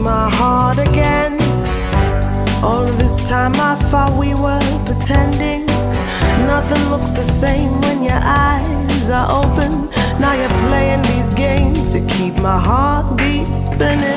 my heart again. All of this time I thought we were pretending. Nothing looks the same when your eyes are open. Now you're playing these games to keep my heartbeat spinning.